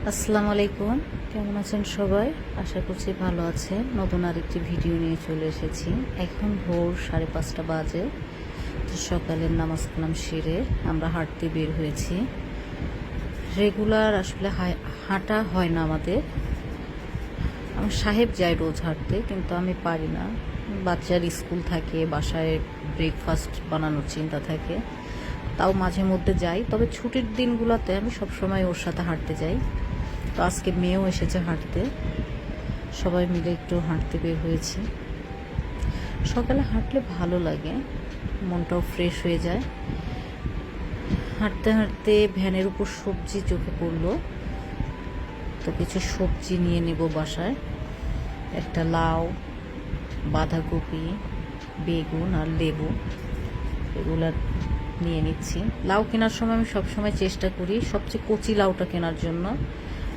আসসালামু আলাইকুম। কেমন আছেন সবাই? আশা করছি ভালো আছেন। নতুন আরেকটি ভিডিও নিয়ে চলে এসেছি। এখন ভোর 5:30 বাজে। তো সকালের নামাজ কালাম সেরে আমরা হাঁটতে বের হয়েছি। রেগুলার আসলে হাঁটা হয় না আমাদের। আমার সাহেব যায় রোজ হাঁটতে, কিন্তু আমি পারি না। বাচ্চার স্কুল থাকে, বাসায় ব্রেকফাস্ট বানানোর চিন্তা থাকে। তাও মাঝে মধ্যে যাই, তবে ছুটির দিনগুলোতে আমি সবসময় ওর সাথে হাঁটতে যাই। তো আজকে মেয়েও এসেছে হাঁটতে, সবাই মিলে একটু হাঁটতে বের হয়েছি। সকালে হাঁটলে ভালো লাগে, মনটাও ফ্রেশ হয়ে যায়। হাঁটতে হাঁটতে ভ্যানের উপর সবজি চোখে পড়লো, তো কিছু সবজি নিয়ে নেব বাসায়। একটা লাউ, বাঁধাকপি, বেগুন আর লেবু, এগুলা নিয়ে নিচ্ছি। লাউ কেনার সময় আমি সবসময় চেষ্টা করি সবচেয়ে কচি লাউটা কেনার জন্য,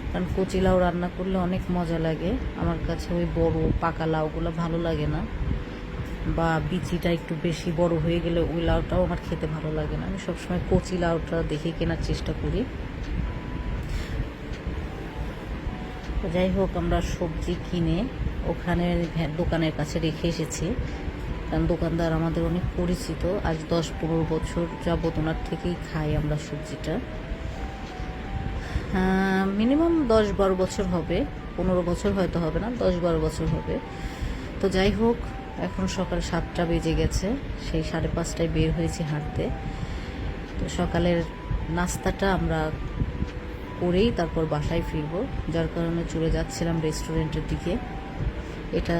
কারণ কচি লাউ রান্না করলে অনেক মজা লাগে। আমার কাছে ওই বড় পাকা লাউগুলো ভালো লাগে না, বা বিচিটা একটু বেশি বড় হয়ে গেলে ওই লাউটাও আমার খেতে ভালো লাগে না। আমি সবসময় কচি লাউটা দেখে কেনার চেষ্টা করি। তো যাই হোক, আমরা সবজি কিনে ওখানে দোকানের কাছে রেখে এসেছি, কারণ দোকানদার আমাদের অনেক পরিচিত। আজ 10-15 বছর যাবত ওনার থেকেই খাই আমরা সবজিটা। মিনিমাম 10-12 বছর হবে, 15 বছর হয়তো হবে না, 10-12 বছর হবে। তো যাই হোক, এখন সকাল 7টা বেজে গেছে, সেই 5:30টায় বের হয়েছি হাঁটতে। তো সকালের নাস্তাটা আমরা করেই তারপর বাসায় ফিরবো, যার কারণে চলে যাচ্ছিলাম রেস্টুরেন্টের দিকে। এটা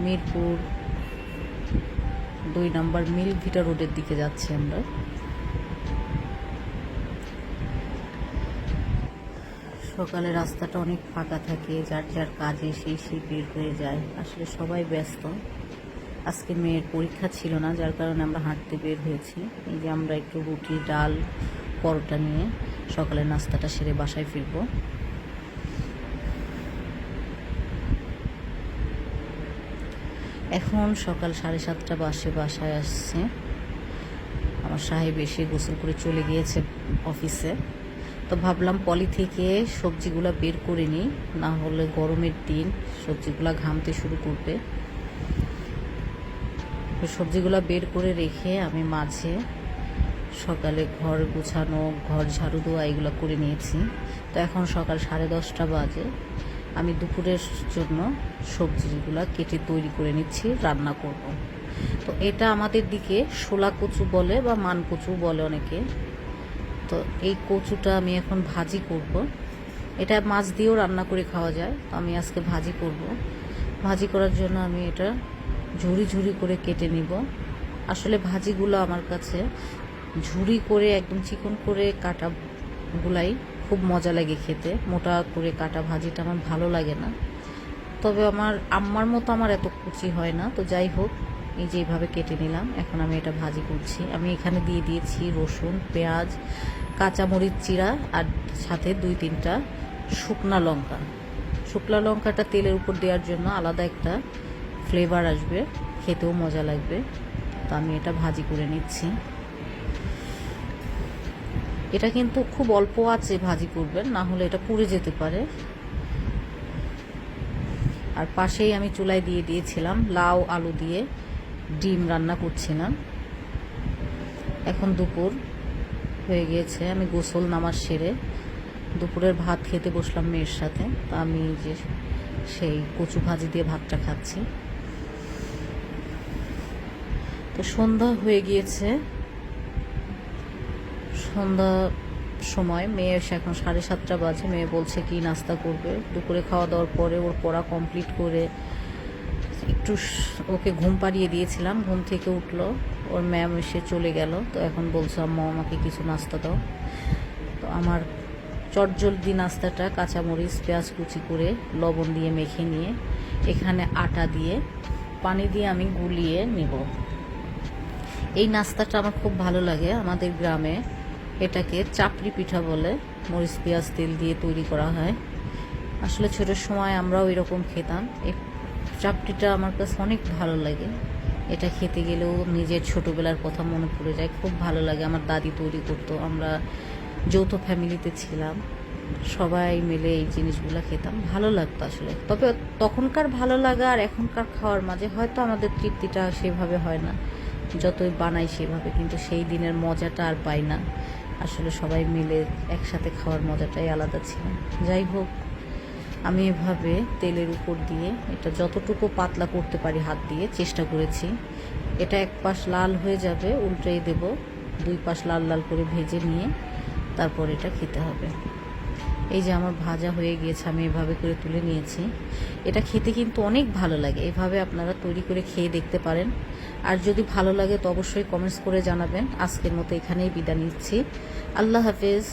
মিরপুর 2 নম্বর মিল ভিটা রোডের দিকে যাচ্ছি আমরা। সকালে রাস্তাটা অনেক ফাঁকা থাকে, যার যার কাজে সেই বের হয়ে যায়। আসলে সবাই ব্যস্ত। আজকে মেয়ের পরীক্ষা ছিল না, যার কারণে আমরা হাঁটতে বের হয়েছি। এই যে আমরা একটু রুটি, ডাল, পরোটা নিয়ে সকালের নাস্তাটা সেরে বাসায় ফিরব। এখন সকাল 7:30 বাসায় আসছে। আমার সাহেব এসে গোসল করে চলে গিয়েছে অফিসে। তো ভাবলাম পলি থেকে সবজিগুলো বের করে নিই, না হলে গরমের দিন সবজিগুলো ঘামতে শুরু করবে। তো সবজিগুলো বের করে রেখে আমি মাঝে সকালে ঘর গুছানো, ঘর ঝাড়ু দেওয়া এগুলো করে নিয়েছি। তো এখন সকাল 10:30 বাজে। আমি দুপুরের জন্য সবজিগুলো কেটে তৈরি করে নিচ্ছি, রান্না করব। তো এটা আমাদের দিকে শোলা কচু বলে বা মান কচু বলে অনেকে। তো এই কচুটা আমি এখন ভাজি করব। এটা মাছ দিয়েও রান্না করে খাওয়া যায়, তো আমি আজকে ভাজি করব। ভাজি করার জন্য আমি এটা ঝুরি ঝুরি করে কেটে নিব। আসলে ভাজিগুলো আমার কাছে ঝুরি করে একদম চিকন করে কাটাগুলাই খুব মজা লাগে খেতে। মোটা করে কাটা ভাজিটা আমার ভালো লাগে না। তবে আমার আম্মার মতো আমার এত কুচি হয় না। তো যাই হোক, এই যে এইভাবে কেটে নিলাম। এখন আমি এটা ভাজি করছি। আমি এখানে দিয়ে দিয়েছি রসুন, পেঁয়াজ, কাঁচামরিচ চিরা, আর সাথে 2-3টা শুকনা লঙ্কা। শুকনা লঙ্কাটা তেলের উপর দেওয়ার জন্য আলাদা একটা ফ্লেভার আসবে, খেতেও মজা লাগবে। তো আমি এটা ভাজি করে নিচ্ছি। এটা কিন্তু খুব অল্প আঁচে ভাজি করবেন, না হলে এটা পুড়ে যেতে পারে। আর পাশেই আমি চুলায় দিয়ে দিয়েছিলাম লাউ আলু দিয়ে ডিম রান্না করছিলাম। এখন দুপুর হয়ে গিয়েছে, আমি গোসল নামাজ সেরে দুপুরের ভাত খেতে বসলাম মেয়ের সাথে। তা আমি যে সেই কচু ভাজি দিয়ে ভাতটা খাচ্ছি। তো সন্ধ্যা হয়ে গিয়েছে, সন্ধ্যা সময় মেয়ে এসে এখন 7:30 বাজে। মেয়ে বলছে কি নাস্তা করবে। দুপুরে খাওয়া দাওয়ার পরে ওর পড়া কমপ্লিট করে একটু ওকে ঘুম পাড়িয়ে দিয়েছিলাম। ঘুম থেকে উঠলো, ওর ম্যাম এসে চলে গেল। তো এখন বলছে আম্মা আমাকে কিছু নাস্তা দাও। তো আমার চটজলদি নাস্তাটা কাঁচামরিচ পেঁয়াজ কুচি করে লবণ দিয়ে মেখে নিয়ে এখানে আটা দিয়ে পানি দিয়ে আমি গুলিয়ে নেব। এই নাস্তাটা আমার খুব ভালো লাগে। আমাদের গ্রামে এটাকে চাপড়ি পিঠা বলে, মরিচ পেঁয়াজ তেল দিয়ে তৈরি করা হয়। আসলে ছোটোর সময় আমরাও এরকম খেতাম। এই চাপড়িটা আমার কাছে অনেক ভালো লাগে। এটা খেতে গেলেও নিজের ছোটোবেলার কথা মনে পড়ে যায়, খুব ভালো লাগে। আমার দাদি তৈরি করতো, আমরা যৌথ ফ্যামিলিতে ছিলাম। সবাই মিলে এই জিনিসগুলো খেতাম, ভালো লাগতো আসলে। তবে তখনকার ভালো লাগা আর এখনকার খাওয়ার মাঝে হয়তো আমাদের তৃপ্তিটা সেভাবে হয় না, যতই বানাই সেভাবে, কিন্তু সেই দিনের মজাটা আর পাই না আসলে। সবাই মিলে একসাথে খাওয়ার মজাটাই আলাদা ছিল। যাই হোক, আমি এভাবে তেলের উপর দিয়ে এটা যতটুকু পাতলা করতে পারি হাত দিয়ে চেষ্টা করেছি। এটা এক পাশ লাল হয়ে যাবে, উল্টেই দেব, দুই পাশ লাল লাল করে ভেজে নিয়ে তারপর এটা খেতে হবে। এই যে আমার ভাজা হয়ে গিয়েছে, আমি এভাবে করে তুলে নিয়েছি। এটা খেতে কিন্তু অনেক ভালো লাগে, এভাবে আপনারা তৈরি করে খেয়ে দেখতে পারেন। আর যদি ভালো লাগে তো অবশ্যই কমেন্টস করে জানাবেন। আজকের মতো এখানেই বিদায় নিচ্ছি। আল্লাহ হাফেজ।